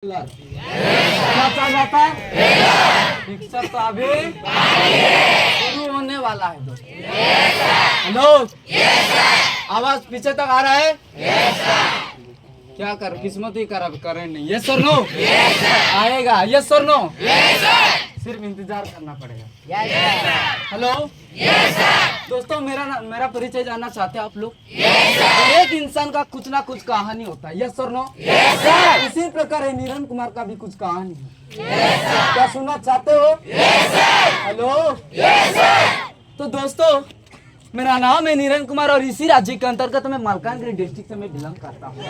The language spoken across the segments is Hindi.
जाता पिक्चर तो अभी शुरू होने वाला है दोस्त। हेलो, आवाज पीछे तक आ रहा है? क्या कर किस्मत ही कर करेंट नहीं। यस और नो? आएगा। यस और नो? सिर्फ इंतजार करना पड़ेगा। हेलो दोस्तों, मेरा परिचय जानना चाहते हैं आप लोग? एक इंसान का कुछ ना कुछ कहानी होता है। यस और नो? इसी प्रकार है नीरन कुमार का भी कुछ कहानी है। क्या सुनना चाहते हो? हेलो तो दोस्तों, मेरा नाम है नीरन कुमार और इसी राज्य के अंतर्गत मैं मालकानगिरी डिस्ट्रिक्ट से मैं बिलोंग करता हूँ।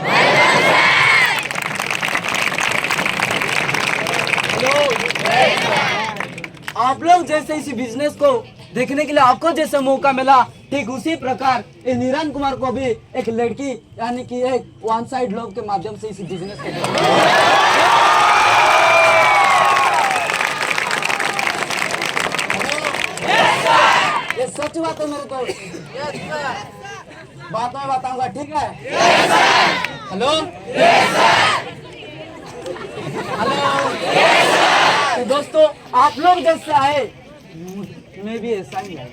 आप लोग जैसे इसी बिजनेस को देखने के लिए आपको जैसे मौका मिला, ठीक उसी प्रकार ये नीरन कुमार को भी एक लड़की यानी कि एक वन साइड लव के माध्यम से इसी बिजनेस को ये सच बात है मेरे को बात में बताऊंगा, ठीक है? हेलो तो दोस्तों, आप लोग जैसे आए मैं भी ऐसा ही आया।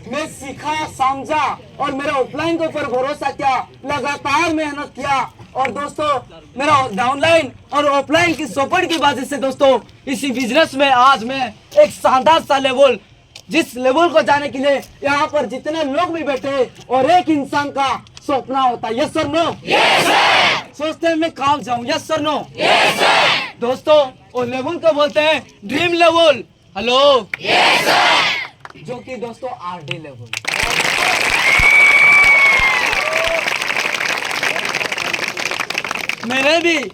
मैं सीखा, समझा और मेरा ऑफलाइन के ऊपर भरोसा किया, लगातार मेहनत किया और दोस्तों मेरा डाउनलाइन और ऑफलाइन की सपोर्ट की वजह से दोस्तों इसी बिजनेस में आज मैं एक शानदार सा लेवल, जिस लेवल को जाने के लिए यहाँ पर जितने लोग भी बैठे और एक इंसान का सपना होता है। Yes sir no? सोचते हैं मैं कहाँ जाऊँ। Yes sir no? दोस्तों वो लेवल को बोलते हैं ड्रीम लेवल। हेलो जो कि दोस्तों आरडी लेवल। मैंने भी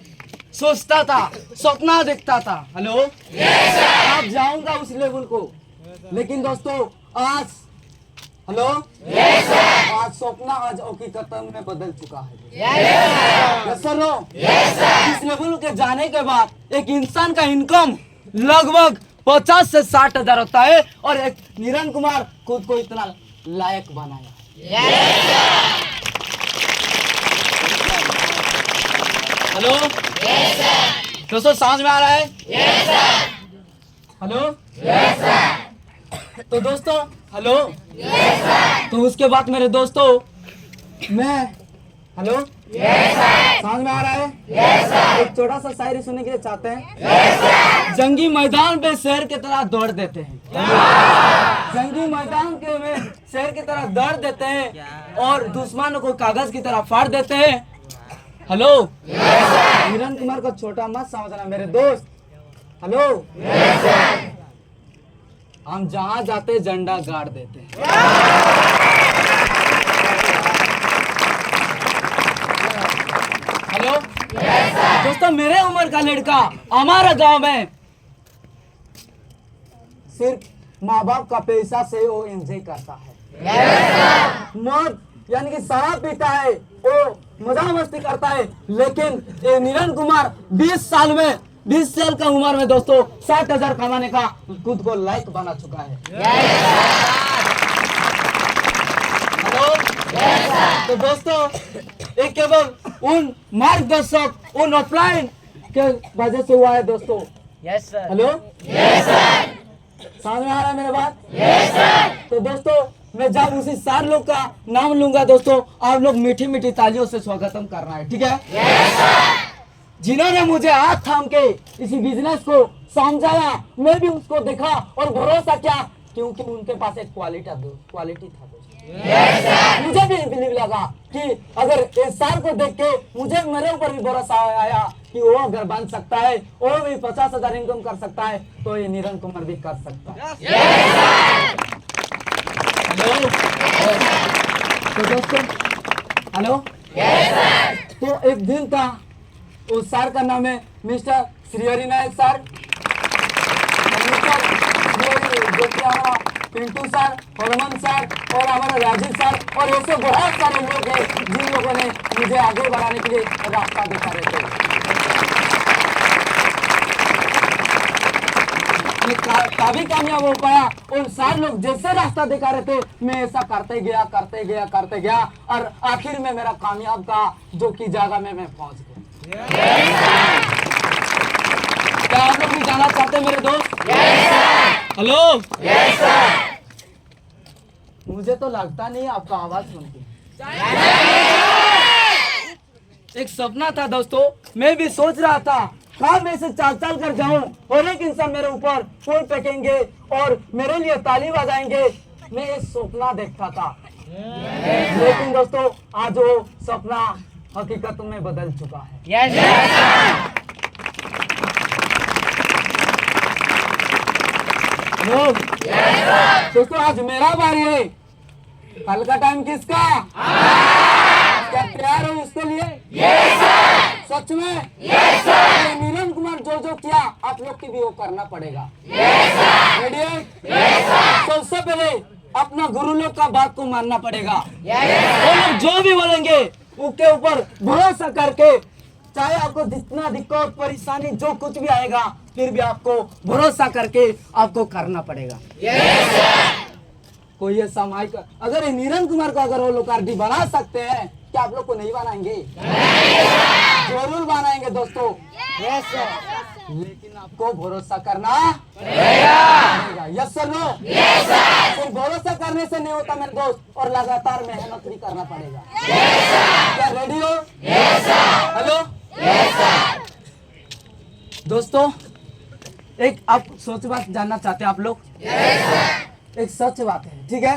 सोचता था, सपना देखता था। हेलो आप जाऊंगा उस लेवल को, लेकिन दोस्तों आज हेलो आज सपना आज हकीकत में बदल चुका है। Yes sir no? इस लेवल के जाने के बाद एक इंसान का इनकम लगभग 50 से 60 हजार होता है और एक नीरन कुमार खुद को इतना लायक बनाया। हेलो दोस्तों, समझ में आ रहा है? हेलो तो दोस्तों हेलो तो उसके बाद मेरे दोस्तों मैं हेलो समझ में आ रहा है? एक छोटा सा शायरी सुनने के लिए चाहते हैं? जंगी मैदान पे शेर की तरह दौड़ देते हैं, जंगी मैदान के में शेर की तरह दौड़ देते हैं और दुश्मनों को कागज की तरह फाड़ देते हैं। हेलो नीरन कुमार को छोटा मत समझना मेरे दोस्त। हेलो हम जहां जाते झंडा गाड़ देते हैं। हेलो दोस्तों, मेरे उम्र का लड़का हमारा गांव में सिर्फ माँ बाप का पैसा से वो एंजॉय करता है। मौत यानी कि शराब पीता है, वो मजा मस्ती करता है, लेकिन ये नीरन कुमार 20 साल का उम्र में दोस्तों 60 हजार कमाने का खुद को लायक बना चुका है। हेलो तो दोस्तों एक केवल उन मार्गदर्शक, उन ऑफलाइन के वजह से हुआ है दोस्तों। Yes sir. हेलो समझ में आ रहा है मेरे बात? Yes sir. तो दोस्तों मैं जब उसी 4 लोग का नाम लूंगा दोस्तों, आप लोग मीठी मीठी तालियों से स्वागतम करना है, ठीक है? Yes sir. जिन्होंने मुझे हाथ थाम के इसी बिजनेस को समझाया, मैं भी उसको देखा और भरोसा किया, क्योंकि उनके पास एक क्वालिटी था दोस्तों। मुझे भी बिलीव लगा कि अगर इस साल को देख के मुझे मेरे ऊपर भी भरोसा आया कि वो अगर बन सकता है, वो भी 50 हजार इनकम कर सकता है, तो ये नीरन कुमार भी कर सकता है। हेलो तो दोस्तों हेलो तो एक दिन था, उस सर का नाम है मिस्टर श्रीहरि नायक सर, जो कि हमारा पिंटू सर, हरमन सर और हमारा राजीव सर और ऐसे बहुत सारे लोग हैं जिन लोगों ने मुझे आगे बढ़ाने के लिए रास्ता दिखा रहे थे। मैं काफी कामयाब हो पाया। उन 4 लोग जैसे रास्ता दिखा रहे थे, मैं ऐसा करते गया और आखिर में मेरा कामयाब का जो की जगह में मैं पहुंच गया। क्या आप लोग भी जाना चाहते हैं मेरे दोस्त? हेलो, मुझे तो लगता नहीं आपका आवाज सुन के। एक सपना था दोस्तों, मैं भी सोच रहा था कहाँ मैं से चाल चाल कर जाऊं और एक इंसान मेरे ऊपर फूल फेंकेंगे और मेरे लिए ताली बजाएंगे। मैं एक सपना देखता था, लेकिन दोस्तों आज वो सपना हकीकत में बदल चुका है। हेलो दोस्तों, आज मेरा बारी है। कल का टाइम किसका? क्या तैयार हो उसके लिए? सच में? तो नीलम कुमार जो जो किया आप लोग की भी वो करना पड़ेगा। रेडी है? सबसे पहले अपना गुरु लोग का बात को मानना पड़ेगा। वो लोग जो भी बोलेंगे उसके ऊपर भरोसा करके, चाहे आपको जितना दिक्कत परेशानी जो कुछ भी आएगा, फिर भी आपको भरोसा करके आपको करना पड़ेगा। कोई ऐसा माइक अगर ये नीरन कुमार को अगर वो लोग आरडी बना सकते हैं, क्या आप लोग को नहीं बनाएंगे? जरूर बनाएंगे दोस्तों। लेकिन आपको भरोसा करना पड़ेगा। Yes sir no? सिर्फ भरोसा करने से नहीं होता मेरे दोस्त, और लगातार मेहनत भी करना पड़ेगा। क्या रेडी हो? हेलो दोस्तों, एक आप सोच बात जानना चाहते हैं आप लोग? एक सच बात है, ठीक है?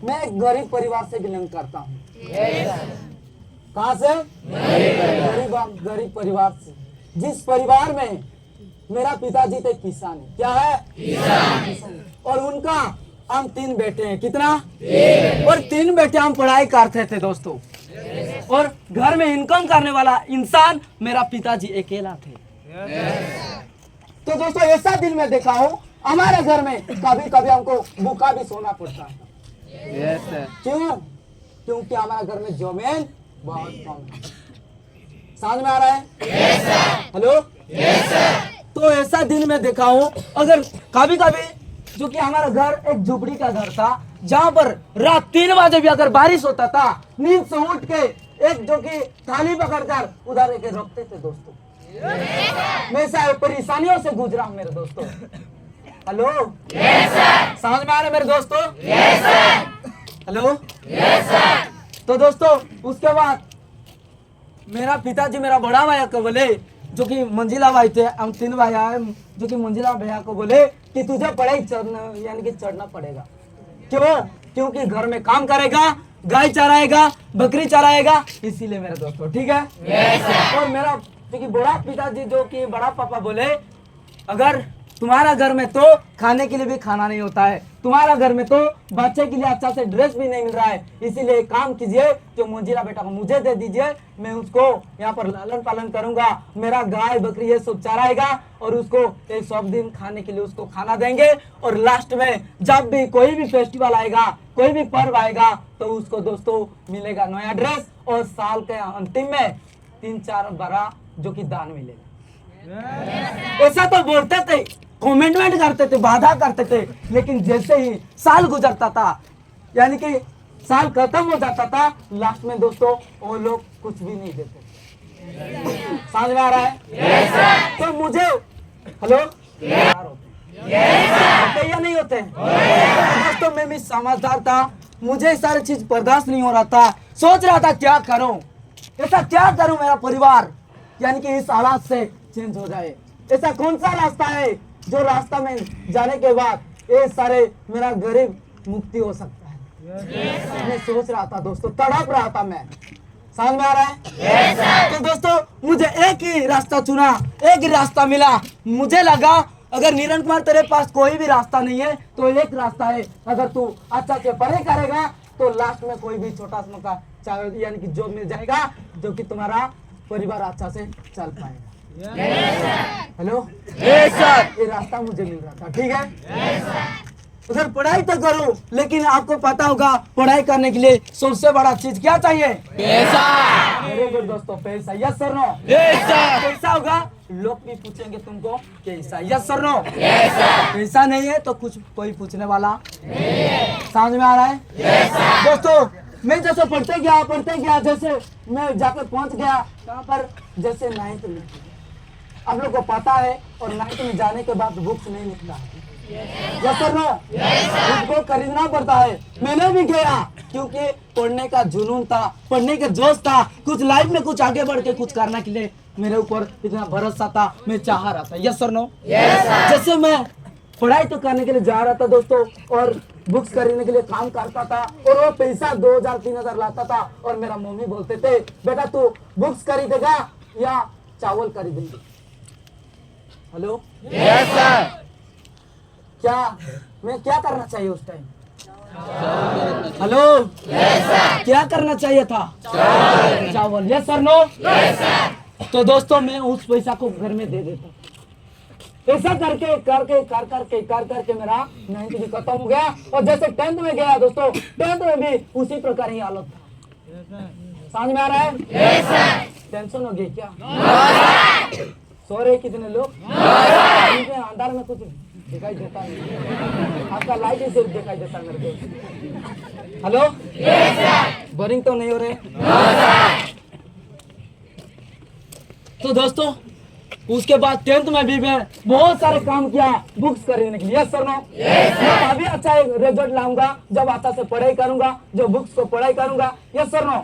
मैं एक गरीब परिवार से बिलोंग करता हूँ। कहाँ से? गरीब परिवार से, जिस परिवार में मेरा पिताजी थे किसान है। क्या है? किसान। और उनका हम 3 बेटे हैं। कितना? और 3 बेटे हम पढ़ाई करते थे दोस्तों, और घर में इनकम करने वाला इंसान मेरा पिताजी अकेला थे। तो दोस्तों ऐसा दिन में देखा हूँ, हमारे घर में कभी कभी हमको भूखा भी सोना पड़ता है। क्यों? क्योंकि हमारे घर में जमीन बहुत कम है। समझ में आ रहा है? हेलो तो ऐसा दिन में देखा हूँ, अगर कभी कभी जो कि हमारा घर एक झुपड़ी का घर था, जहाँ पर रात 3 बजे भी अगर बारिश होता था, नींद से उठ के एक जो कि थाली पकड़कर उधर एक रखते थे दोस्तों। मैं सारे परेशानियों से गुजरा हूँ मेरे दोस्तों। हेलो समझ में आ रहा है मेरे दोस्तों? हेलो तो दोस्तों उसके बाद मेरा पिताजी मेरा बड़ा भैया को बोले, जो कि मंजिला भाई थे, हम 3 भाई आए, जो कि मंजिला भैया को बोले कि तुझे पढ़ाई चढ़ना यानी कि चढ़ना पड़ेगा। क्यों? क्योंकि घर में काम करेगा, गाय चराएगा, बकरी चराएगा, इसीलिए मेरे दोस्तों, ठीक है? और मेरा जो कि बड़ा पिताजी जो कि बड़ा पापा बोले, अगर तुम्हारा घर में तो खाने के लिए भी खाना नहीं होता है, तुम्हारा घर में तो बच्चे के लिए अच्छा से ड्रेस भी नहीं मिल रहा है, इसीलिए एक काम कीजिए, जो मंजिला बेटा को मुझे दे दीजिए, मैं उसको यहाँ पर लालन पालन करूंगा, मेरा गाय बकरी ये सब चराएगा, और उसको ये सब दिन खाने के लिए उसको खाना देंगे, और लास्ट में जब भी कोई भी फेस्टिवल आएगा, कोई भी पर्व आएगा, तो उसको दोस्तों मिलेगा नया ड्रेस, और साल के अंतिम में 3-4 बड़ा जो कि दान मिलेगा। ऐसा तो बोलते थे, कमेंटमेंट करते थे, वादा करते थे, लेकिन जैसे ही साल गुजरता था, यानी कि साल खत्म हो जाता था, लास्ट में दोस्तों वो लोग कुछ भी नहीं देते। समझ में आ रहा है? तो मुझे हेलो होते या नहीं होते? दोस्तों मैं भी समझदार था, मुझे सारी चीज बर्दाश्त नहीं हो रहा था, सोच रहा था क्या करूं, ऐसा क्या करूं मेरा परिवार यानी कि इस हालात से चेंज हो जाए। ऐसा कौन सा रास्ता है जो रास्ता में जाने के बाद ये सारे मेरा गरीब मुक्ति हो सकता है? मैं सोच रहा था दोस्तों, तड़प रहा था मैं। समझ में आ रहा है? तो दोस्तों मुझे एक ही रास्ता चुना, एक ही रास्ता मिला। मुझे लगा अगर नीरन कुमार तेरे पास कोई भी रास्ता नहीं है तो एक रास्ता है, अगर तू अच्छा से पढ़ाई करेगा तो लास्ट में कोई भी छोटा सा मौका यानी कि जॉब मिल जाएगा, जो कि तुम्हारा परिवार अच्छा से चल पाएगा। हेलो सर, ये रास्ता मुझे मिल रहा था, ठीक है? उधर पढ़ाई तो करो, लेकिन आपको पता होगा पढ़ाई करने के लिए सबसे बड़ा चीज क्या चाहिए? पैसा। मेरे गुड दोस्तों, पैसा। Yes sir no? पैसा होगा, लोग भी पूछेंगे तुमको कैसा। Yes sir no? पैसा नहीं है तो कुछ कोई पूछने वाला समझ में आ रहा है? दोस्तों मैं जैसे पढ़ते गया जैसे मैं जाकर पहुंच गया कहाँ पर, जैसे 9th में। आप लोग को पता है, और 9th में जाने के बाद बुक्स नहीं निकला। यस सर नो, बुक को खरीदना पड़ता है। मैंने भी गया क्योंकि पढ़ने का जुनून था, पढ़ने का जोश था, कुछ लाइफ में कुछ आगे बढ़ के कुछ करने के लिए मेरे ऊपर इतना भरोसा था, मैं चाह रहा था। यस सर नो, जैसे मैं पढ़ाई तो करने के लिए जा रहा था दोस्तों, और बुक्स खरीदने के लिए काम करता था, और वो पैसा 2000-3000 लाता था, और मेरा मम्मी बोलते थे बेटा तू बुक्स खरीदेगा या चावल खरीदेंगे। Hello, yes sir. क्या मैं क्या करना चाहिए उस टाइम? हेलो, क्या करना चाहिए था? चावल। यस सर नो, तो दोस्तों मैं उस पैसा को घर में दे देता। ऐसा करके करके मेरा 9th भी खत्म हो गया, और जैसे 10th में गया दोस्तों, 10th में भी उसी प्रकार ही हालत था। समझ में आ रहा है? टेंशन हो गई क्या? सो रहे कितने लोग? अंधार में कुछ दिखाई देता नहीं, आपका लाइट ही सिर्फ दिखाई देता मेरे को। हेलो, बोरिंग तो नहीं हो रहे? तो दोस्तों उसके बाद 10th में भी मैं बहुत सारे काम किया बुक्स खरीदने के लिए। यस सर नो, मैं अभी अच्छा एक रिजल्ट लाऊंगा जब आता से पढ़ाई करूंगा, जो बुक्स को पढ़ाई करूंगा। यस सर नो,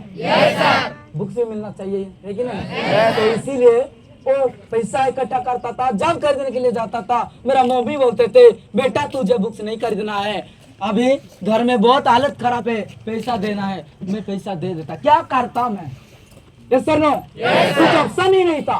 बुक्स भी मिलना चाहिए है कि नहीं? तो इसीलिए वो पैसा इकट्ठा करता था, जब खरीदने के लिए जाता था मेरा मम्मी बोलते थे बेटा तुझे बुक्स नहीं खरीदना है, अभी घर में बहुत हालत खराब है, पैसा देना है। मैं पैसा दे देता। क्या करता मैं? यस सर नो, कुछ ऑप्शन ही नहीं था,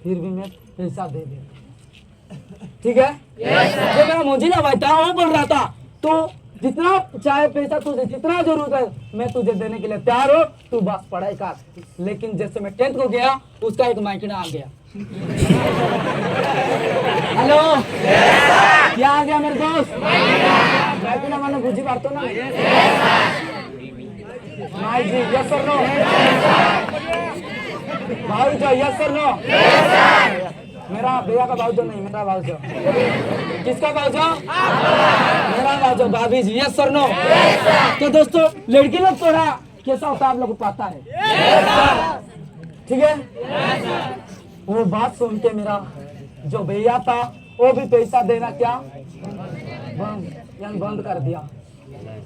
फिर भी मैं पैसा दे देता। ठीक है, जो मेरा मोजिला भाई था वो बोल रहा था तो जितना चाहे पैसा तुझे जितना जरूरत है मैं तुझे देने के लिए तैयार हूँ, तू बस पढ़ाई कर। लेकिन जैसे मैं 10th को गया उसका एक माइकना आ गया। हेलो, क्या आ गया मेरे दोस्त? माइकना मानो बुझी बात तो ना? भाई जी यस सर नो, भाई जो यस सर नो, मेरा भैया का भाव जो नहीं, मेरा भाव जो। किसका भाव जो? मेरा भाव जो, भाभी जी। Yes sir no. तो दोस्तों लड़की लोग थोड़ा कैसा होता है आप लोग को पता है, ठीक है? वो बात सुन के मेरा जो भैया था वो भी पैसा देना क्या बंद कर दिया।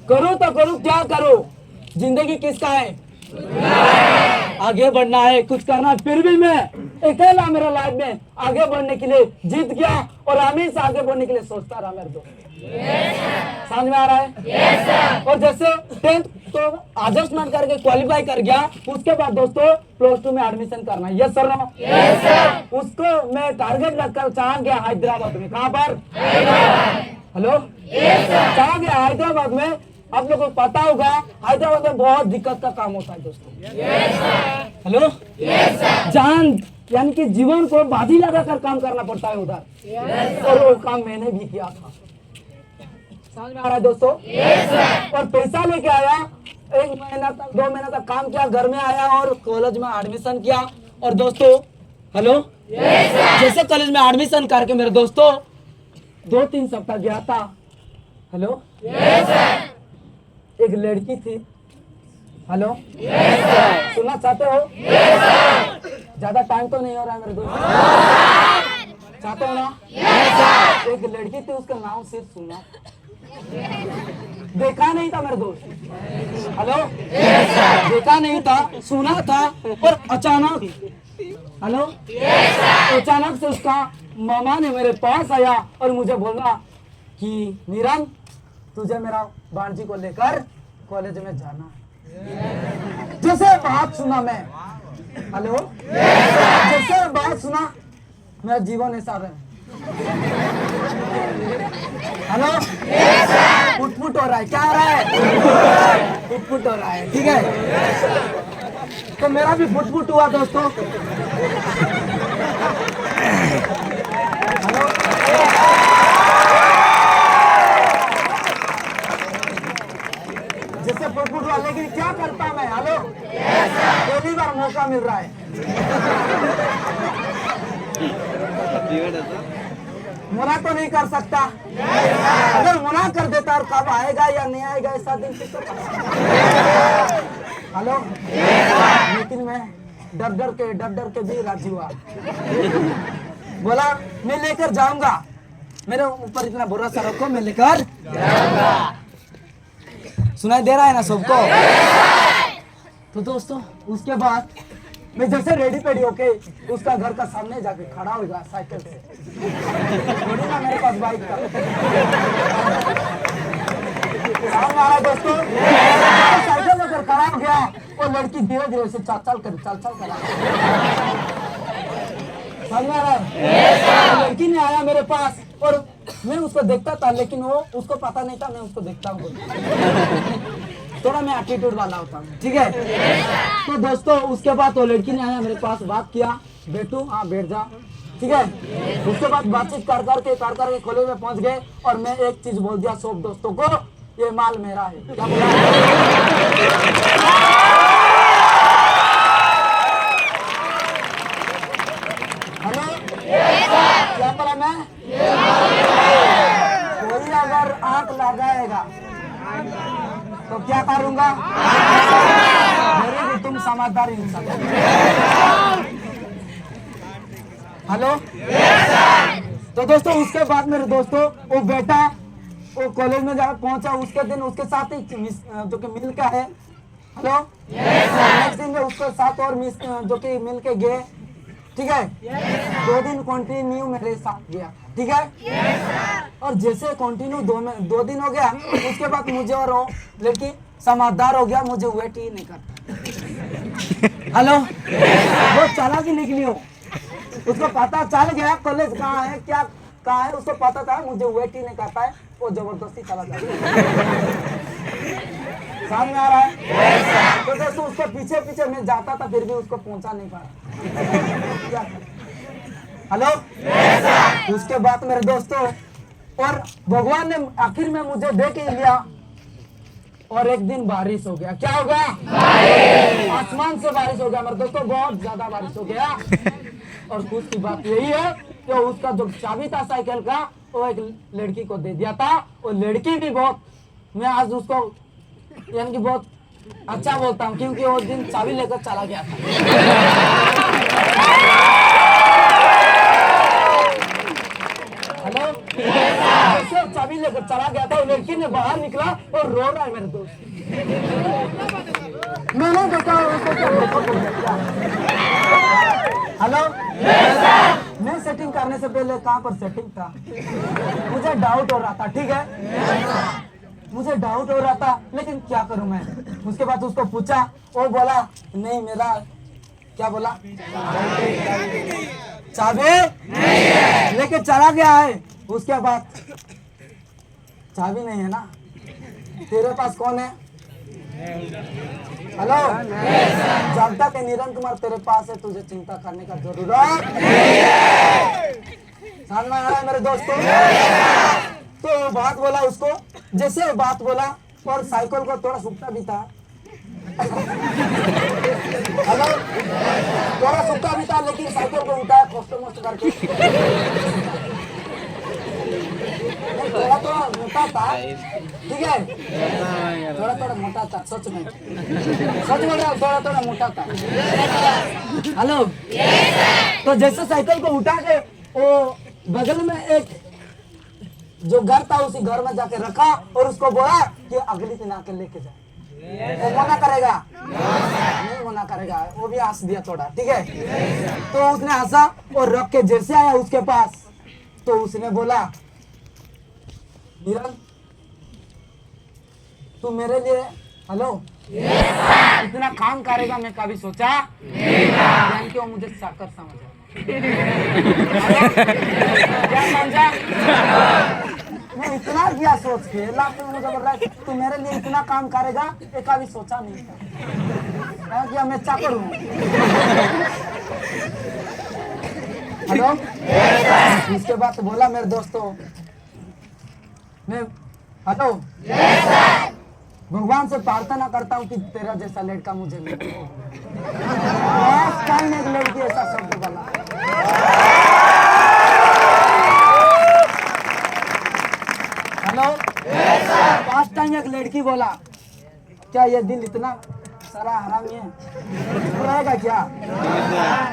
करो तो करो, क्या करो, जिंदगी किसका है? आगे बढ़ना है, कुछ करना है। फिर भी मैं अकेला मेरा लाइफ में आगे बढ़ने के लिए जीत गया, और हमेशा आगे बढ़ने के लिए सोचता रहा मेरे दोस्त। समझ में आ रहा है? और जैसे 10th तो एडजस्टमेंट करके क्वालिफाई कर गया, उसके बाद दोस्तों +2 में एडमिशन करना है। यस सर नो, उसको मैं टारगेट रखकर चाह गया हैदराबाद में। कहाँ पर? हेलो, चाह गया हैदराबाद में। आप लोगों को पता होगा हैदराबाद में बहुत दिक्कत का काम होता है दोस्तों। हेलो, जान यानी कि जीवन को बाजी लगाकर काम करना पड़ता है उधर, और वो काम मैंने भी किया था। समझ में आ रहा है दोस्तों? और पैसा लेके आया, 1 महीना तक 2 महीना तक काम किया, घर में आया और कॉलेज में एडमिशन किया। और दोस्तों हेलो, जैसे कॉलेज में एडमिशन करके मेरे दोस्तों 2-3 सप्ताह गया था। हेलो, एक लड़की थी। हेलो, सुनना चाहते हो? ज्यादा टाइम तो नहीं हो रहा है मेरे दोस्त, चाहते हो ना? एक लड़की थी, उसका नाम सिर्फ सुना, देखा नहीं था मेरे दोस्त। हेलो, देखा नहीं था, सुना था, और अचानक हेलो अचानक से उसका मामा ने मेरे पास आया और मुझे बोला कि नीरन तुझे मेरा भांजी को लेकर कॉलेज में जाना है। जैसे बात सुना मैं, हेलो जैसे बात सुना मेरा जीवन ऐसा रहा। हेलो, फुट हो रहा है, क्या हो रहा है? फुट हो रहा है, ठीक है। तो मेरा भी फुट हुआ दोस्तों। हेलो, जैसे फुट हुआ, लेकिन क्या करता मैं? हेलो, पहली बार मौका मिल रहा है। मना तो नहीं कर सकता। अगर मना कर देता और कब आएगा या नहीं आएगा ऐसा दिन किसको पता? हेलो, लेकिन मैं डर डर के भी राजी हुआ। बोला मैं लेकर जाऊंगा, मेरे ऊपर इतना भरोसा रखो, मैं लेकर जाऊंगा। सुनाई दे रहा है ना सबको? तो दोस्तों उसके बाद मैं जैसे रेडी पेडी होके उसका घर का सामने जाके खड़ा होगा साइकिल से, थोड़ी ना मेरे पास बाइक था। सामने आ रहा दोस्तों, साइकिल में खड़ा हो गया और लड़की धीरे धीरे से चल चल कर समझ में आ रहा है? लड़की ने आया मेरे पास और मैं उसको देखता था, लेकिन वो उसको पता नहीं था मैं उसको देखता हूँ। थोड़ा मैं एटीट्यूड वाला होता हूँ, ठीक है? तो दोस्तों उसके बाद वो लड़की ने आया मेरे पास, बात किया, बैठू, हाँ बैठ जा, ठीक है? उसके बाद बातचीत कर करके कॉलेज में पहुंच गए और मैं एक चीज बोल दिया सब दोस्तों को, ये माल मेरा है। क्या बोला? हेलो, क्या बोला मैं? कोई अगर आंख लगाएगा तो क्या करूंगा? मेरे भी तुम समझदार इंसान। हेलो, तो दोस्तों उसके बाद मेरे दोस्तों वो बेटा वो कॉलेज में जाकर पहुंचा, उसके दिन उसके साथ ही जो कि मिल का है। हेलो, नेक्स्ट दिन में उसके साथ और मिस जो कि मिल के गए, ठीक है? 2 दिन कंटिन्यू मेरे साथ गया, ठीक है? और जैसे कंटिन्यू 2 दिन हो गया, उसके बाद मुझे और वो लड़की समझदार हो गया, मुझे वेट ही नहीं करता। हेलो, वो चला भी निकली हो, उसको पता चल गया कॉलेज कहाँ है, क्या कहाँ है, उसको पता था मुझे वेट ही नहीं करता है, वो जबरदस्ती चला जाता है। समझ में आ रहा है? तो दोस्तों उसके पीछे पीछे मैं जाता था, फिर भी उसको पहुंचा नहीं पाया। हेलो, उसके बाद मेरे दोस्तों और भगवान ने आखिर में मुझे देख ही लिया और एक दिन बारिश हो गया। क्या हो गया? आसमान से बारिश हो गया मेरे दोस्तों, बहुत ज्यादा बारिश हो गया। और खुश की बात यही है कि उसका जो चाबी था साइकिल का वो एक लड़की को दे दिया था। और लड़की भी बहुत, मैं आज उसको यानी कि बहुत अच्छा बोलता हूँ, क्योंकि उस दिन चाबी लेकर चला गया था। हेलो, जैसे चाबी लेकर चला गया था, लड़की ने बाहर निकला और रो रहा है मेरे दोस्त। मैंने देखा उसको। हेलो, मैं सेटिंग करने से पहले कहाँ पर सेटिंग था, मुझे डाउट हो रहा था, ठीक है? मुझे डाउट हो रहा था, लेकिन क्या करूं मैं? उसके बाद उसको पूछा, वो बोला नहीं मेरा, क्या बोला? चाबी लेके चला गया है। उसके बाद चाबी नहीं है ना, तेरे पास कौन है? हेलो, जब तक निरंतर कुमार तेरे पास है, तुझे चिंता करने का जरूरत नहीं है। समझ में आ रहा है मेरे दोस्तों? तो बात बोला उसको, जैसे बात बोला और साइकिल को थोड़ा सूखता भी था। हेलो, थोड़ा सूखता भी था, लेकिन साइकिल को उठाया कष्ट मस्त करके। थोड़ा थोड़ा मोटा था, ठीक है? थोड़ा थोड़ा मोटा था, सच में सच बोल रहा हूँ, थोड़ा थोड़ा मोटा था। हेलो, तो जैसे साइकिल को उठा के वो बगल में एक जो घर था उसी घर में जाके रखा और उसको बोला कि अगली दिन आके लेके जा। वो मना करेगा? नहीं मना करेगा, वो भी हंस दिया थोड़ा, ठीक है? तो उसने हंसा और रख के जैसे आया उसके पास, तो उसने बोला निरन तू मेरे लिए, हेलो, इतना काम करेगा मैं कभी सोचा नहीं, कि वो मुझे साकर समझा। क्या समझा? मैं इतना किया सोच के, लास्ट में मुझे बोल रहा है तू मेरे लिए इतना काम करेगा, ये कभी सोचा नहीं था कि मैं चाकर हूँ। हेलो, इसके बाद बोला मेरे दोस्तों मैं, हेलो, भगवान से प्रार्थना करता हूँ कि तेरा जैसा लड़का मुझे मिले। एक लड़की ऐसा शब्द बोला। लड़की बोला क्या ये दिल इतना सारा हरामी है तो रहेगा क्या?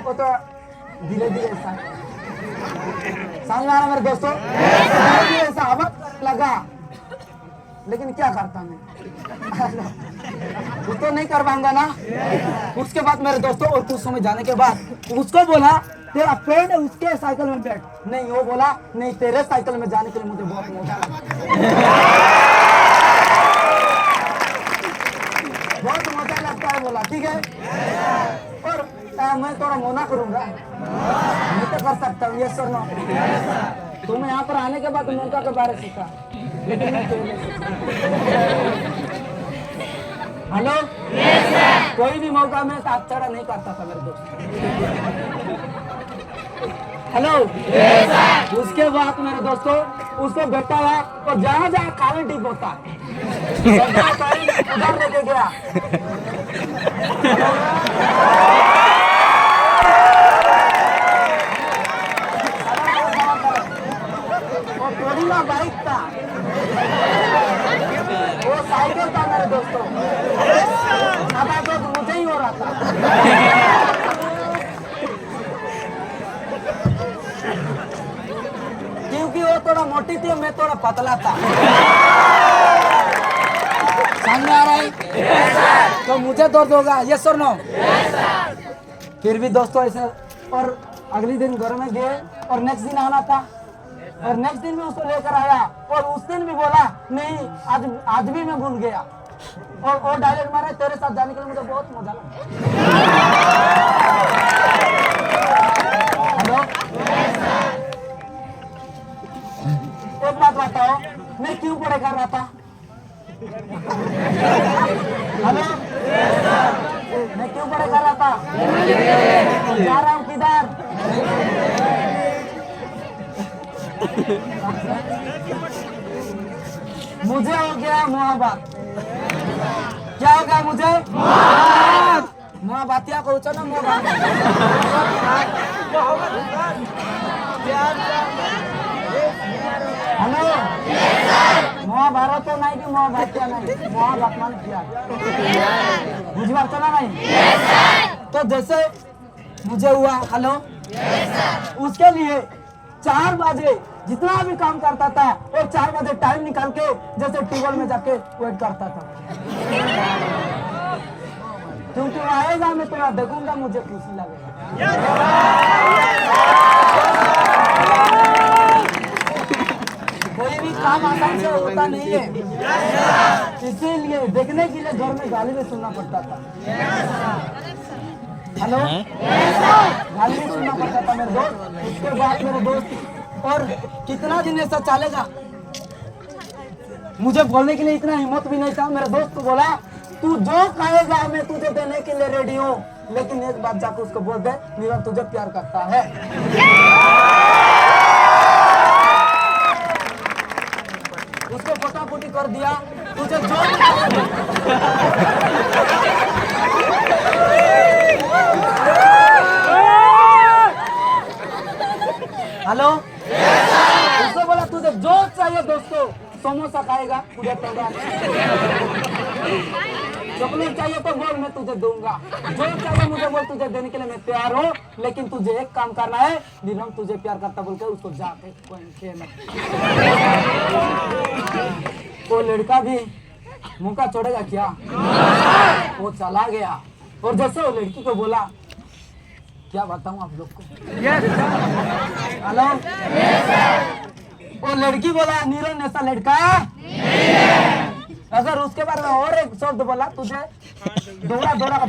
वो तो धीरे धीरे ऐसा समझ में आ रहा मेरे दोस्तों? ऐसा हवा लगा लेकिन क्या करता मैं कुछ तो नहीं कर पाऊंगा ना। उसके बाद मेरे दोस्तों और कुछ समय जाने के बाद उसको बोला तेरा फ्रेंड है उसके साइकिल में बैठ, नहीं वो बोला नहीं तेरे साइकिल में जाने के लिए मुझे बहुत मजा बहुत मजा लगता है बोला ठीक है। और मैं थोड़ा मना करूंगा मैं तो कर सकता हूँ यस और नो। तुम यहाँ पर आने के बाद मौका के बारे सीखा लेकिन मैं हेलो कोई भी मौका में हाथ चढ़ा नहीं करता था मेरे दोस्त। हेलो उसके बाद मेरे दोस्तों उसको बैठाया और जहाँ जहाँ खाली टिप होता है उधर लेके गया। वो थोड़ी ना बाइक था वो साइकिल था मेरे दोस्तों। अब तो मुझे ही हो रहा था क्योंकि वो थोड़ा मोटी थी मैं थोड़ा पतला था। सामने आ रहा है तो मुझे दर्द होगा यस और नो। फिर भी दोस्तों ऐसे और अगले दिन घर में गए और नेक्स्ट दिन आना था और नेक्स्ट दिन में उसको लेकर आया और उस दिन भी बोला नहीं आज भी मैं भूल गया और डायलॉग मारा तेरे साथ जाने के लिए मुझे बहुत मजा लगा। हेलो एक बात बताओ मैं क्यों पढ़ाई कर रहा था? हेलो मैं क्यों पढ़ाई कर रहा था? जा रहा हूँ किधर? मुझे हो गया मोहब्बत। क्या हो गया मुझे? मोहब्बतिया को ना मोहब्बत हेलो महाभारत तो नहीं कि महाभारतिया नहीं मोहब्बत मान किया बुझी बात चला नहीं। तो जैसे मुझे हुआ हेलो उसके लिए 4 बजे जितना भी काम करता था और 4 बजे टाइम निकाल के जैसे टेबल में जाके वेट करता था क्योंकि आएगा मैं तुम्हें देखूंगा मुझे खुशी लगेगा। कोई भी काम आसान से होता नहीं है इसीलिए देखने के लिए घर में गाली भी सुनना पड़ता था। हेलो गाली भी सुनना पड़ता था मेरे दोस्त। उसके बाद मेरे दोस्त और कितना दिन ऐसा चलेगा मुझे बोलने के लिए इतना हिम्मत भी नहीं था। मेरे दोस्त को बोला तू जो कहेगा मैं तुझे देने के लिए रेडी हूँ लेकिन एक बात जाकर उसको बोल दे नीरव तुझे प्यार करता है। उसको फोटाफोटी कर दिया तुझे जो हेलो उसको बोला तुझे जो चाहिए दोस्तों समोसा खाएगा मुझे चॉकलेट चाहिए तो बोल मैं तुझे दूंगा जो चाहिए मुझे बोल तुझे देने के लिए मैं तैयार हूँ लेकिन तुझे एक काम करना है नीलम तुझे प्यार करता बोल के उसको जाके वो लड़का भी मुंह छोड़ेगा क्या? वो चला गया और जैसे वो लड़की को बोला क्या बताऊं आप लोग को हेलो वो लड़की बोला नीरन ऐसा लड़का अगर उसके बारे में और एक शब्द बोला तुझे दौड़ा दौड़ा का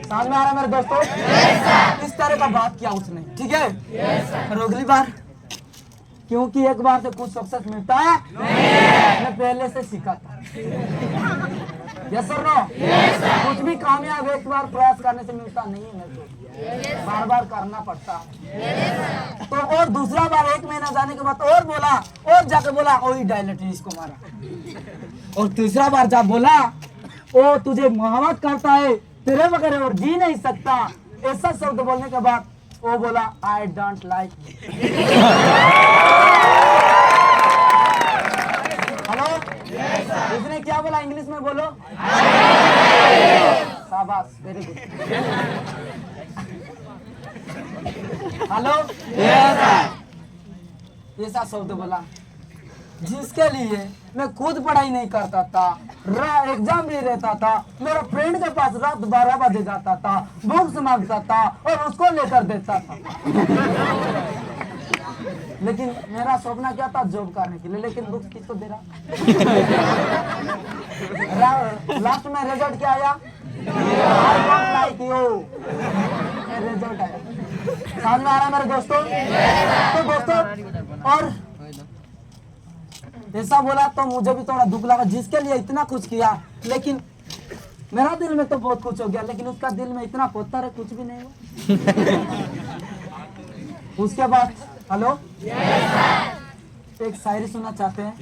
समझ में आ रहा मेरे दोस्तों? इस तरह का बात किया उसने ठीक है। और अगली बार क्योंकि एक बार से कुछ सक्सेस मिलता है मैं पहले से सीखा था यस सर नो कुछ भी कामयाब एक बार प्रयास करने से मिलता नहीं है मेरे को बार बार करना पड़ता है। तो और दूसरा बार 1 महीना जाने के बाद और बोला और जाके बोला वही डायलेक्ट इसको मारा और तीसरा बार जब बोला ओ तुझे मोहब्बत करता है तेरे बगैर और जी नहीं सकता ऐसा शब्द बोलने के बाद वो बोला आई डोंट लाइक इंग्लिश में बोलो। शाबाश, वेरी गुड। हेलो, ऐसा शब्द बोला जिसके लिए मैं खुद पढ़ाई नहीं करता था, एग्जाम भी रहता था, मेरा फ्रेंड के पास रात 12 बजे जाता था, बुक्स मांगता था और उसको लेकर देता था। लेकिन मेरा सपना क्या था, जॉब करने के लिए, लेकिन बुक्स किसको दे रहा। लास्ट में रिजल्ट क्या आया, लाइक यू, रिजल्ट आया। समझ में आ रहा है मेरे दोस्तों? तो दोस्तों, और ऐसा बोला तो मुझे भी थोड़ा दुख लगा, जिसके लिए इतना कुछ किया, लेकिन मेरा दिल में तो बहुत कुछ हो गया, लेकिन उसका दिल में इतना पत्थर है, कुछ भी नहीं हुआ। उसके बाद हेलो, एक शायरी सुनना चाहते हैं?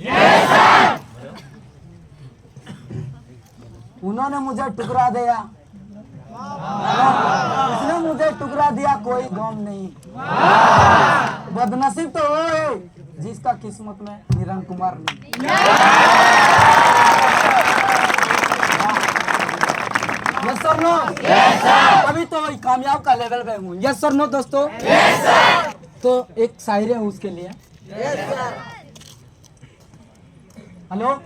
उन्होंने मुझे टुकड़ा दिया, उसने मुझे टुकड़ा दिया, कोई गम नहीं। बदनसीब तो वो है जिसका किस्मत में निरंजन कुमार नहीं। Yes sir no? अभी तो वही कामयाब का लेवल पे हूँ। यस सर नो दोस्तों? तो एक शायरी है उसके लिए। हेलो,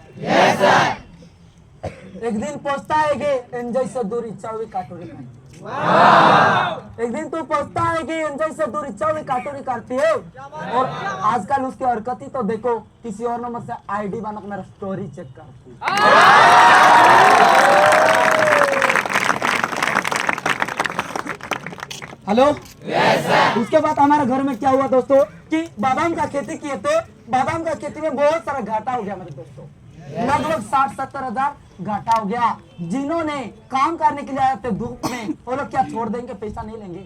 एक दिन पहुंचता है कि एंजॉय से दूर इच्छा हुई काटोरी खाई। एक दिन तू पहुंचता है कि एंजॉय से दूर इच्छा हुई काटोरी काटती है, और आजकल उसकी हरकत ही तो देखो, किसी और नंबर से आईडी बनाकर मेरा स्टोरी चेक करती है। हेलो, उसके बाद हमारे घर में क्या हुआ दोस्तों कि बादाम का खेती किए थे, बादाम का खेती में बहुत सारा घाटा हो गया मेरे दोस्तों, लगभग 60-70 हजार घाटा हो गया। जिन्होंने काम करने के लिए आए थे धूप में, वो लोग क्या छोड़ देंगे, पैसा नहीं लेंगे?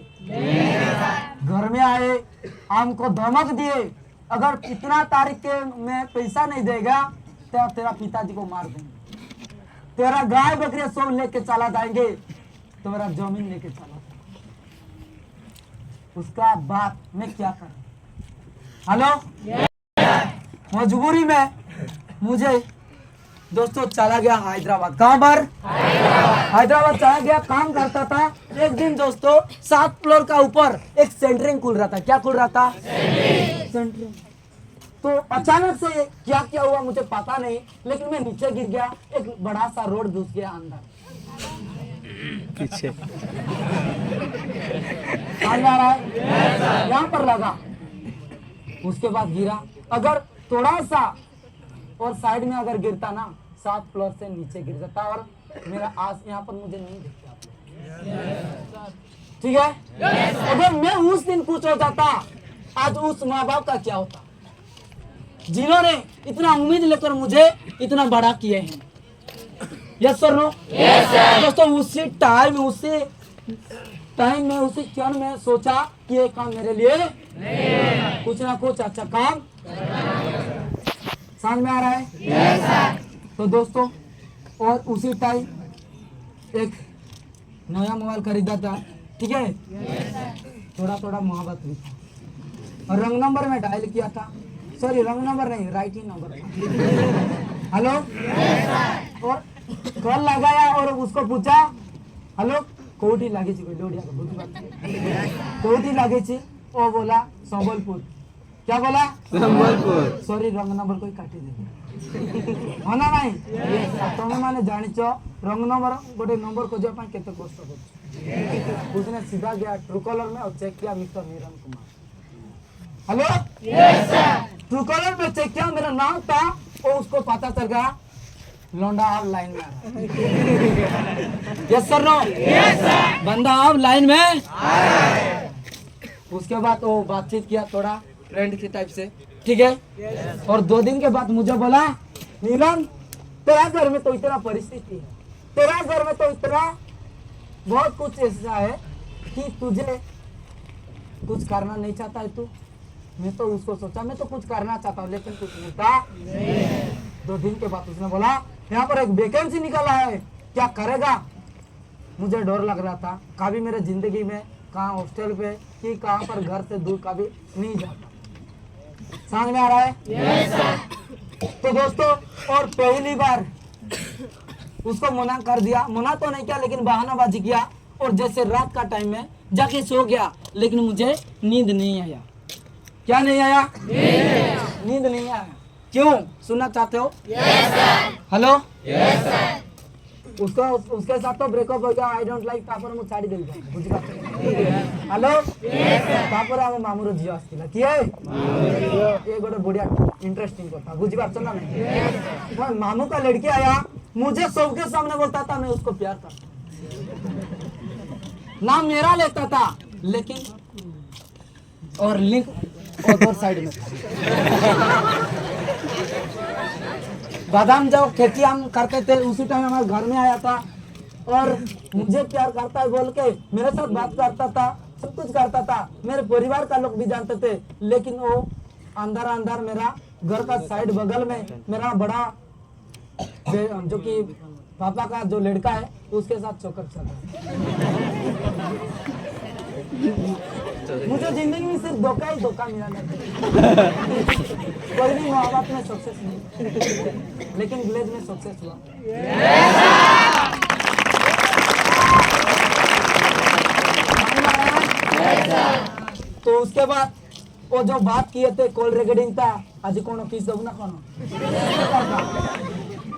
घर में आए, हमको धमक दिए, अगर इतना तारीख के में पैसा नहीं देगा तो तेरा पिताजी को मार देंगे, तेरा गाय बकरी सब लेके चला जाएंगे, तो मेरा जमीन लेके चला। उसका बात मैं क्या करूं? हेलो, मजबूरी में मुझे दोस्तों चला गया हैदराबाद। कहाँ पर? हैदराबाद चला गया, काम करता था। एक दिन दोस्तों 7 फ्लोर का ऊपर एक सेंटरिंग खुल रहा था। क्या खुल रहा था? सेंटरिंग। तो अचानक से क्या क्या हुआ मुझे पता नहीं, लेकिन मैं नीचे गिर गया, एक बड़ा सा रोड घुस गया अंदर पीछे। आ रहा है, यहाँ पर लगा, उसके बाद गिरा। अगर थोड़ा सा और साइड में अगर गिरता ना, 7 फ्लोर से नीचे गिर जाता, और मेरा आज यहाँ पर मुझे नहीं दिखता। ठीक है, अगर मैं उस दिन कुछ हो जाता, आज उस माँ बाप का क्या होता, जिन्होंने इतना उम्मीद लेकर मुझे इतना बड़ा किए हैं। Yes sir no? दोस्तों, उसी टाइम में उसी क्षण में सोचा कि ये काम मेरे लिए कुछ ना कुछ अच्छा काम। समझ में आ रहा है? तो दोस्तों, और उसी टाइम एक नया मोबाइल खरीदा था। ठीक है, थोड़ा थोड़ा मोहब्बत भी था, और रंग नंबर में डायल किया था। सॉरी, रंग नंबर नहीं, राइटिंग नंबर। हेलो, और कॉल लगाया और उसको पूछा, हेलो कोठी लागे छी, कोठी लागे छी? वो बोला संबलपुर। क्या बोला? संबलपुर। सॉरी, रंग नंबर कोई काटी दे ना नहीं। तुम्हें माने जानिच रंग नंबर गोटे नंबर खोजा केते कष्ट कर। उसने सीधा गया ट्रू कॉलर में और चेक किया mister Niranjan Kumar. Hello, true collar पे चेक किया, मेरा नाम था, और उसको पता चल गया लौंडा आप लाइन में आ रहा। Yes sir no? बंदा आप लाइन में। उसके बाद वो बातचीत किया थोड़ा फ्रेंड की टाइप से। ठीक है, और 2 दिन के बाद मुझे बोला, नीलम तेरा घर में तो इतना परिस्थिति है, तेरा घर में तो इतना बहुत कुछ ऐसा है कि तुझे कुछ करना नहीं चाहता है तू। मैं तो उसको सोचा, मैं तो कुछ करना चाहता हूँ, लेकिन कुछ नहीं था। 2 दिन के बाद उसने बोला, यहाँ पर एक वैकेंसी निकला है, क्या करेगा? मुझे डर लग रहा था, कभी मेरे जिंदगी में कहाँ हॉस्टल पे कि कहाँ पर घर से दूर कभी नहीं जाता। समझ में आ रहा है? तो दोस्तों, और पहली बार उसको मना कर दिया, मना तो नहीं किया लेकिन बहानाबाजी किया, और जैसे रात का टाइम में जाके सो गया, लेकिन मुझे नींद नहीं आया। क्या नहीं आया? नींद नहीं आया। क्यों? सुनना चाहते हो? हेलो, उसको उसके साथ तो ब्रेकअप हो गया। आई डोंट लाइक तापर मु छाड़ी देली हेलो तापर हम मामुर झियो आस्तिला किए ये गोटे बढ़िया इंटरेस्टिंग कथा बुझी पारछ ना नहीं। मामू का लड़की आया, मुझे सबके सामने बोलता था मैं उसको प्यार करता, नाम मेरा लेता था, लेकिन और लिंक और साइड में बादाम जब खेती हम करते थे उसी टाइम हमारे घर में आया था और मुझे प्यार करता है बोल के मेरे साथ बात करता था, सब कुछ करता था, मेरे परिवार का लोग भी जानते थे। लेकिन वो अंदर अंदर मेरा घर का साइड बगल में मेरा बड़ा जो कि पापा का जो लड़का है उसके साथ चौकट चल रहा है। मुझे जिंदगी में सिर्फ धोखा ही धोखा मिला नहीं। कोई भी माँ बाप में सक्सेस नहीं, लेकिन विलेज में सक्सेस हुआ। तो उसके बाद वो जो बात किए थे कॉल रिकॉर्डिंग था, आज कौन किस दो ना कौन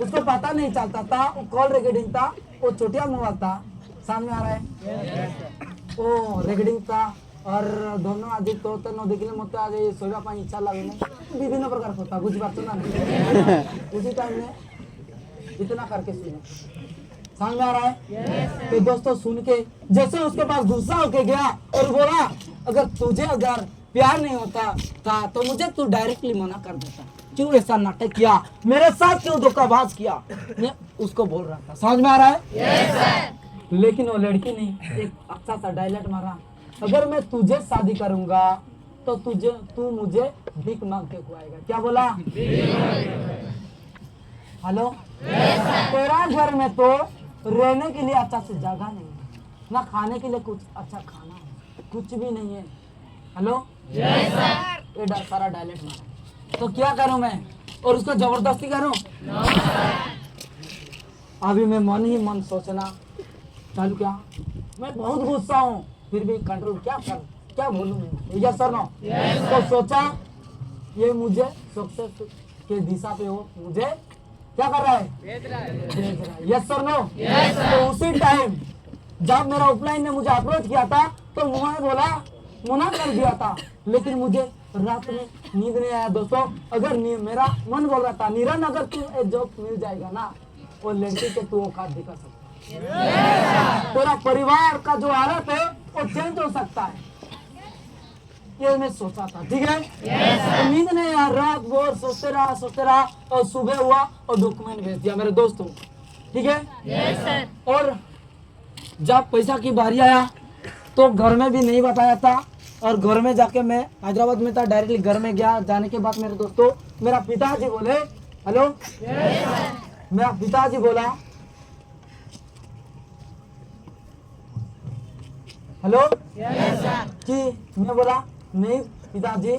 उसको पता नहीं चलता था, वो कॉल रिकॉर्डिंग था, वो छोटिया मोबाइल था, सामने आ रहा है वो रिकॉर्डिंग था। और दोनों आज तो न देखिले मत आज सोया पाई इच्छा लगे नहीं, विभिन्न प्रकार होता बुझी बात ना उसी टाइम में इतना करके सुना समझ में आ रहा है। तो दोस्तों सुन के जैसे उसके पास गुस्सा होके गया और बोला अगर तुझे अगर प्यार नहीं होता था तो मुझे तू डायरेक्टली मना कर देता, क्यों ऐसा नाटक किया, मेरे साथ क्यों धोखाबाज किया, मैं उसको बोल रहा था। समझ में आ रहा है? लेकिन वो लड़की ने एक अच्छा सा डायलॉग मारा, अगर मैं तुझे शादी करूंगा तो तू मुझे भीख मांग के खुआएगा। क्या बोला? हेलो, तेरा घर में तो रहने के लिए अच्छा से जगह नहीं है, ना खाने के लिए कुछ अच्छा खाना है, कुछ भी नहीं है। हेलो, ये सारा डायलेक्ट मारा, तो क्या करूं मैं और उसको जबरदस्ती करूं? अभी मैं मन ही मन सोचना चालू क्या, मैं बहुत गुस्सा हूँ फिर भी कंट्रोल क्या बोलूं मैं, यस सर नो। तो सोचा ये मुझे सक्सेस के दिशा पे हो, मुझे क्या कर रहा है, भेज रहा है, यस सर नो। तो उसी टाइम जब मेरा ऑफलाइन ने मुझे अप्रोच किया था तो मुझे बोला मना कर दिया था, लेकिन मुझे रात में नींद नहीं आया। दोस्तों अगर मेरा मन बोल रहा था नीरन अगर तू एक जॉब मिल जाएगा ना वो लड़की के तू औकात दिखा सकता, तेरा परिवार का जो हालत है वो चेंज हो सकता है, ये मैं सोचा था। ठीक है, तो नींद नहीं यार, रात भर सोचते रहा और सुबह हुआ और डॉक्यूमेंट भेज दिया मेरे दोस्तों। ठीक है, और जब पैसा की बारी आया तो घर में भी नहीं बताया था, और घर में जाके मैं हैदराबाद में था, डायरेक्टली घर में गया। जाने के बाद मेरे दोस्तों मेरा पिताजी बोले हेलो, मेरा पिताजी बोला हेलो कि मैं बोला नहीं पिताजी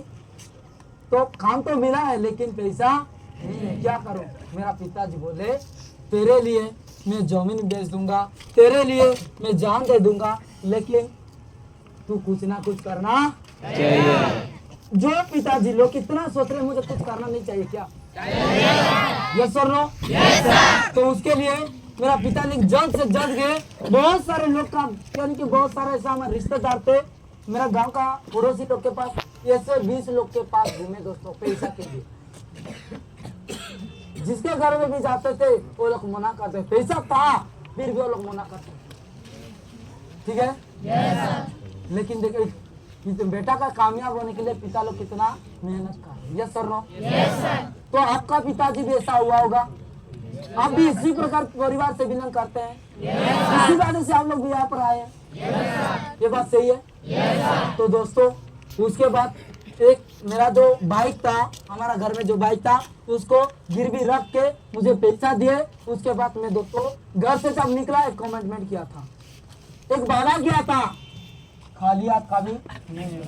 तो काम तो मिला है लेकिन पैसा नहीं है, क्या करूं? मेरा पिताजी बोले तेरे लिए मैं जमीन बेच दूंगा, तेरे लिए मैं जान दे दूंगा, लेकिन तू कुछ ना कुछ करना चाहिए। जो पिताजी लोग कितना सोच रहे मुझे कुछ करना नहीं चाहिए क्या? यस और नो? तो उसके लिए मेरा पिता ने जल्द से जल्द गए, बहुत सारे लोग का यानी कि बहुत सारे ऐसा हमारे रिश्तेदार थे, मेरा गांव का पड़ोसी लोग के पास ऐसे 20 लोग के पास घूमे दोस्तों पैसा के लिए। जिसके घर में भी जाते थे वो लोग मना करते, पैसा था फिर भी वो लोग मना करते। ठीक है, लेकिन देखिए बेटा का कामयाब होने के लिए पिता लोग कितना मेहनत कर। Yes sir no? तो आपका पिताजी भी ऐसा हुआ होगा, आप भी इसी प्रकार परिवार से बिलोंग करते हैं, इसी वजह से आप लोग भी यहाँ पर आए हैं। ये बात सही है। तो दोस्तों उसके बाद एक मेरा जो बाइक था, हमारा घर में जो बाइक था उसको गिरवी रख के मुझे पैसा दिए। उसके बाद मैं दोस्तों घर से जब निकला एक कमिटमेंट किया था, एक वादा किया था, खाली हाथ कभी नहीं।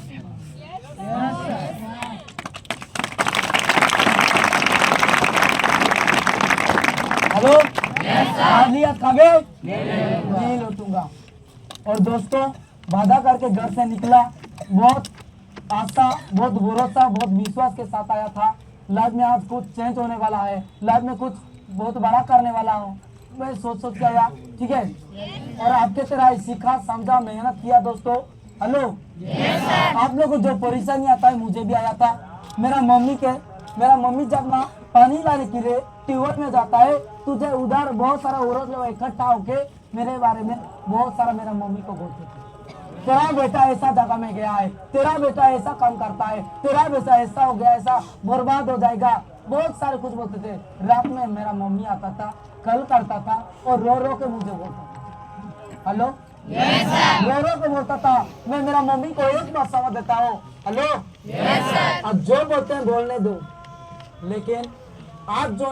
हेलो लिया कभी नहीं लौटूंगा। और दोस्तों वादा करके घर से निकला, बहुत आशा, बहुत भरोसा, बहुत विश्वास के साथ आया था। लाइफ में आज कुछ चेंज होने वाला है, लाइफ में कुछ बहुत बड़ा करने वाला हूँ, मैं सोच के आया, ठीक है। और आपके तरह ही सीखा, समझा, मेहनत किया दोस्तों। हेलो आप लोगों को जो परेशानी आता है मुझे भी आया था। मेरा मम्मी जब ना पानी लाने के लिए ट्यूबवेल में जाता है, तुझे उधर बहुत सारा औरत लोग इकट्ठा होके मेरे बारे में बहुत सारा मेरा मम्मी को बोलते थे, तेरा बेटा ऐसा जगह में गया है, तेरा बेटा ऐसा काम करता है, तेरा बेटा ऐसा हो गया, ऐसा बर्बाद हो जाएगा, बहुत सारे कुछ बोलते थे। रात में मेरा मम्मी आता था, कल करता था और रो रो के मुझे बोलता था। हेलो रो रो के बोलता था। मैं मेरा मम्मी को एक बात समझ देता हूँ। हेलो अब जो बोलते हैं बोलने दो, लेकिन आज जो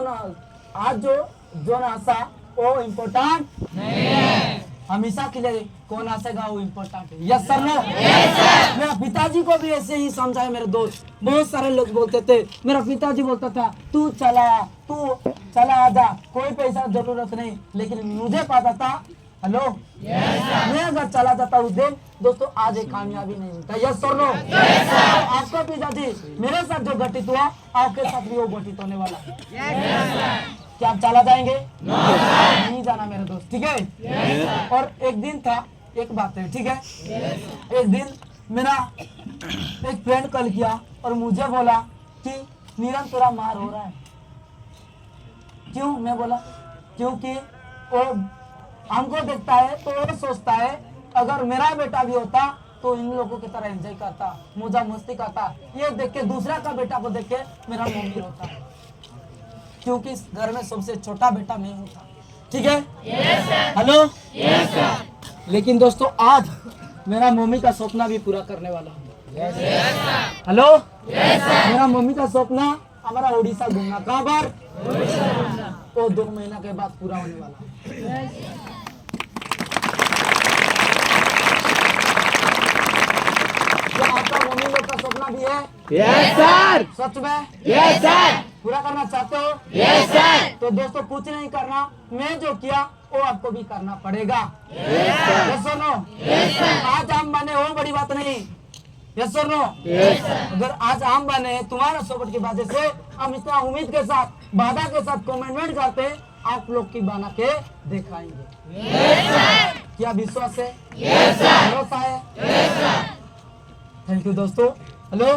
ना आशा वो इम्पोर्टेंट नहीं है। हमेशा के लिए कौन आसेगा वो इम्पोर्टेंट है। Yes sir no. मेरा पिताजी को भी ऐसे ही समझाया मेरे दोस्त। बहुत सारे लोग बोलते थे, मेरा पिताजी बोलता था तू चला आजा, कोई पैसा जरूरत नहीं, लेकिन मुझे पता था। हेलो मैं अगर चला जाता उस दिन दोस्तों आज एक कामयाबी नहीं मिलता। Yes sir no. आपका पिताजी मेरे साथ जो घटित हुआ आपके साथ भी वो घटित होने वाला है। क्या आप चला जाएंगे? नहीं जाना मेरे दोस्त, ठीक है। और एक दिन था, एक बात है, ठीक है। एक दिन मेरा एक फ्रेंड कॉल किया और मुझे बोला कि नीरन तेरा मार हो रहा है। क्यों? मैं बोला क्योंकि वो हमको देखता है तो वो सोचता है अगर मेरा बेटा भी होता तो इन लोगों की तरह एंजॉय करता, मौजा मस्ती करता। ये देख के दूसरा का बेटा को देख के मेरा मम्मी रोता है, क्योंकि इस घर में सबसे छोटा बेटा मैं हूँ, ठीक है। हेलो लेकिन दोस्तों आज मेरा मम्मी का सपना भी पूरा करने वाला हूँ। हेलो मेरा मम्मी का सपना हमारा उड़ीसा घूमना, कहाँ पर? तो 2 महीना के बाद पूरा होने वाला है। आपका मम्मी लोग का सपना भी है? Yes sir. सच में? Yes sir. पूरा करना चाहते हो? Yes sir. तो दोस्तों कुछ नहीं करना, मैं जो किया वो आपको भी करना पड़ेगा। यस और नो? आज हम बने वो बड़ी बात नहीं। यस और नो? अगर आज हम बने तुम्हारा सपोर्ट की वजह से हम इतना उम्मीद के साथ, वादा के साथ कमिटमेंट करते आप लोग की बना के दिखाएंगे। क्या विश्वास है? भरोसा है? थैंक यू दोस्तों। हेलो